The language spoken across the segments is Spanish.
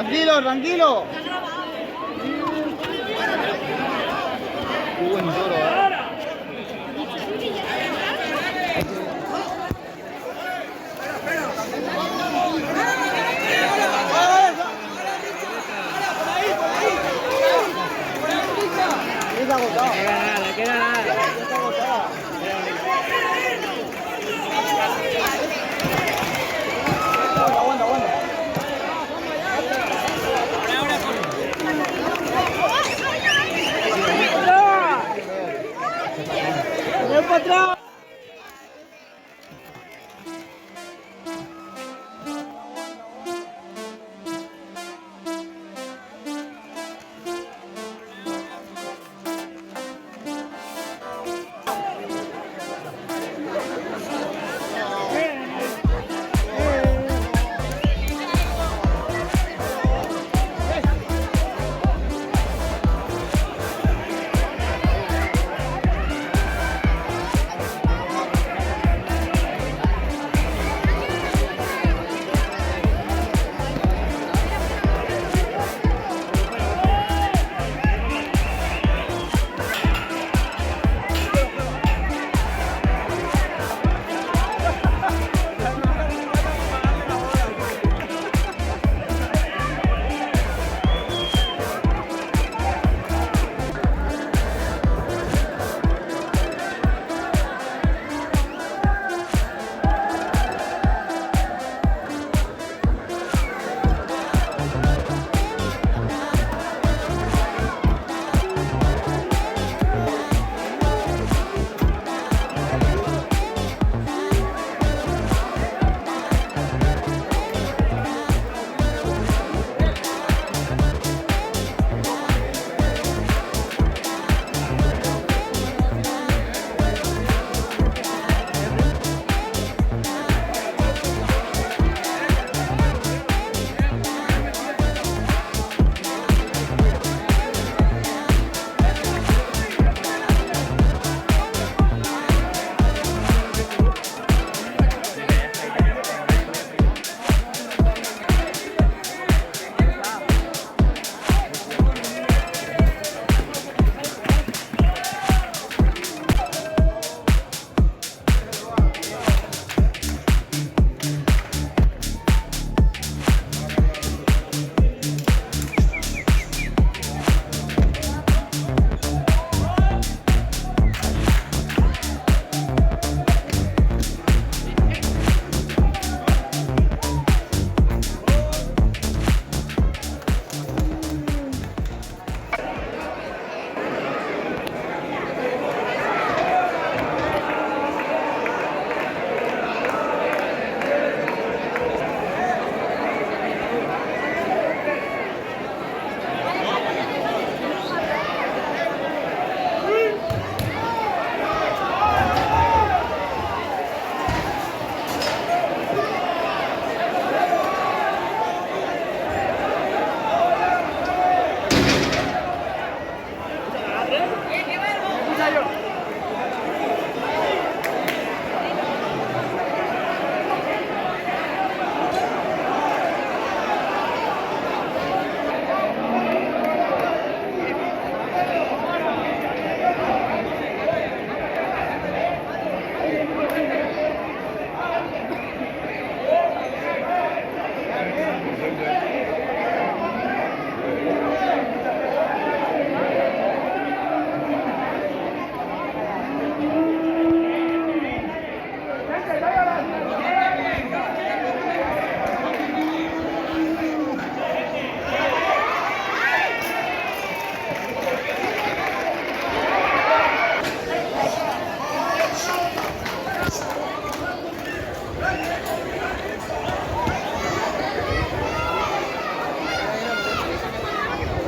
Tranquilo, tranquilo. Qué buen toro, Está agotado. Le queda nada. Está agotada. Aguanta, aguanta. ¡Ven para atrás!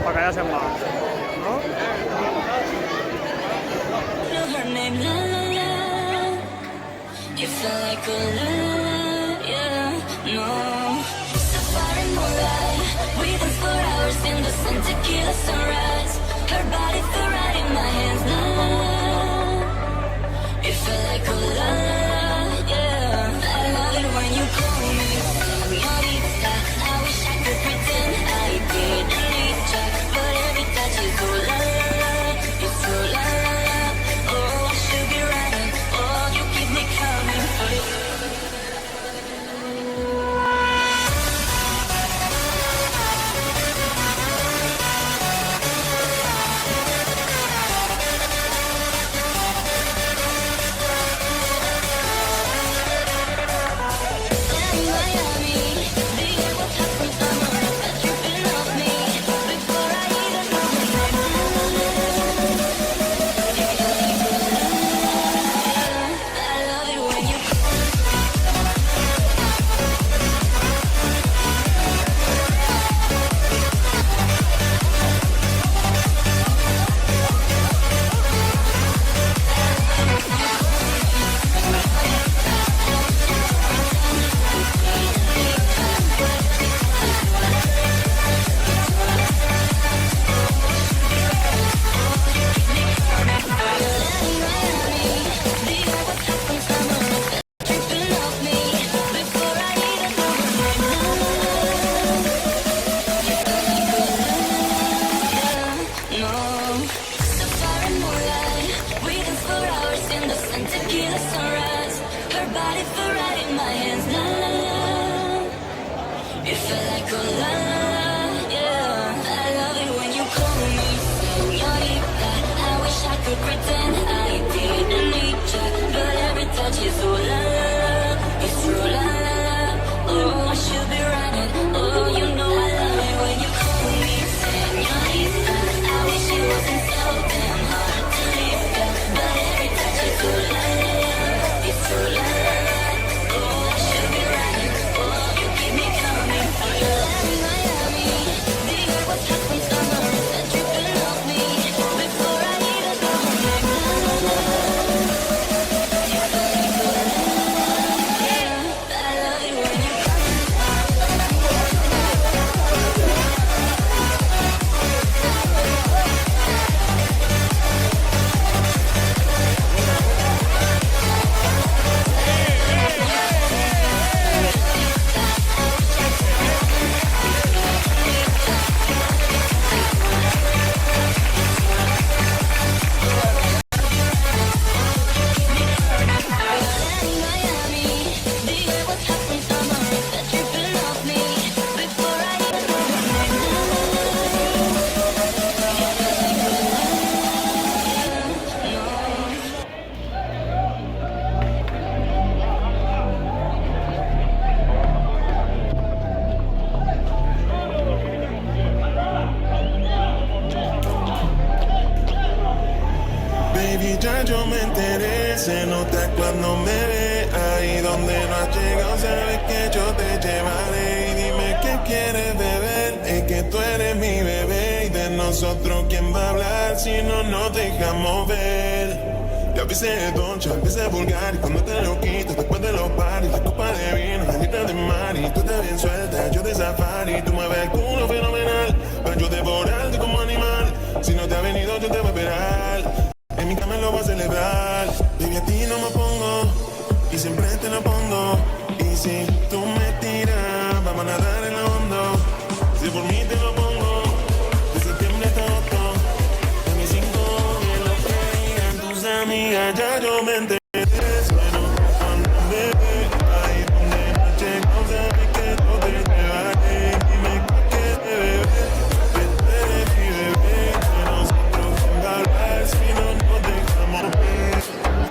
para que haya más, ¿no? You feel like a la, yeah, no. Safari moonlight, breathing for hours in the sun, tequila sunrise. Her body feel right in my hands, la la la. You feel like a la, yeah. I love it when you call me señorita. I wish I could pretend I sunrise. Her body felt right in my hands. La la la. It felt like a la la la. Yeah, I love it when you call me señorita. I wish I could pretend I didn't need ya, but every touch is oh la la la. It's true la la la. Oh, I should be running. Oh, you know I love it when you call me señorita. I wish it wasn't so damn hard to leave ya, but every touch is oh la la la. It's true la la la. Oh, I should be running. Oh, you keep me coming. Miami, Miami. The air was hot from summer. That dripping off me before I even go home. Like la la la. You feel like oh la la la. Yeah, I love it when you call me. Miami, the air was hot from summer. That dripping off me before I even go home. Like la la la. You feel like oh la la. No. Baby, ya yo me enteré, se nota cuando me ve. Ahí donde no has llegado, sabes que yo te llevaré. Y dime qué quieres beber, es que tú eres mi bebé. Y de nosotros, ¿quién va a hablar si no nos dejamos ver? Ya pisé de doncha, pisé vulgar. Y cuando te lo quito, después de los paris, la copa de vino, la litro de mar. Y tú estás bien suelta, yo de safari. Tú mueves el culo fenomenal, para yo devorarte como animal. Si no te ha venido, yo te voy a esperar. En mi cama lo voy a celebrar. Baby, a ti no me pongo y siempre te lo pongo. Y si tú me tiras, vamos a nadar en la hondo. Si por mí te lo pongo, de septiembre hasta agosto. De mis 5 en lo que digan tus amigas, ya yo me enteré. Pero cuando me ve, ahí donde no llego, sabes que yo te llevaré. Dime qué quieres beber, que tú eres mi bebé. De nosotros, ¿quién va a hablar si no nos dejamos ver?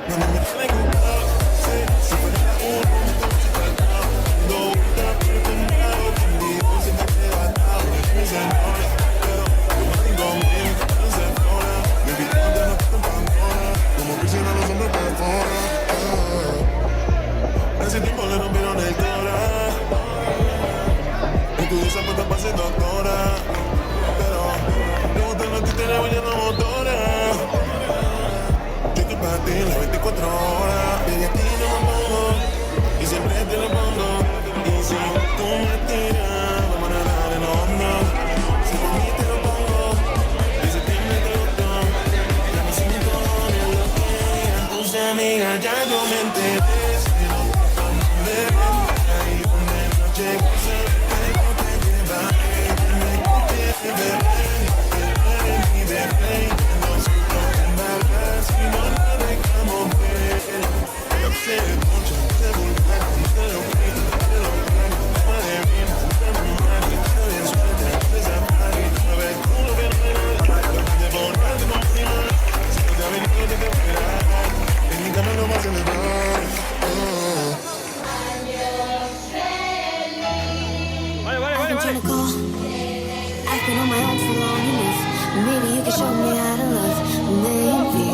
No me metas en cuidado, sé, si fuera la uno, entonces tratado. Dando vueltas por el condado, conmigo siempre te he batado. Mi señora, pero yo me tengo conmigo, no se fuera. Me pidieron de no estar en Pandora, como Cristian a los hombres perfora. Hace tiempo le rompieron el cora. Estudió zapatos para ser doctora, pero le gustan los títeres bailando motora. Yo estoy para ti las 24 horas. Baby, a ti no me pongo y siempre te lo pongo. Y si tú me tiras, vamos a nadar en hondo. Si por mí te lo pongo, de septiembre te gustó. Ya me siento en lo que digan tus amigas, ya yo me enteré. Pero cuando me ven, ahí donde no llego, sabes que yo te llevaré. Dime qué quieres beber, que tú eres mi bebé. De nosotros, ¿quién va a hablar si no nos dejamos ver? Ya pisé de concha, pisé vulgar, no te lo quito, no te lo pago. Copa de vino, la litro de mar. Y tú estás bien suelta, yo de safari. Tú me ves el culo fenomenal, para yo devorarte como animal. Si no te ha venido, te voy a esperar. En mi cama lo vas a celebrar. Vale, vale, vale, vale. I've been on my own for long enough. Maybe you can show me how to love. Maybe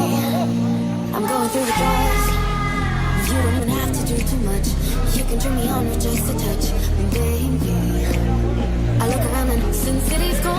I'm going through the drawers. You don't even have to do too much. You can turn me on with just a touch. Baby, I look around and since city's gone.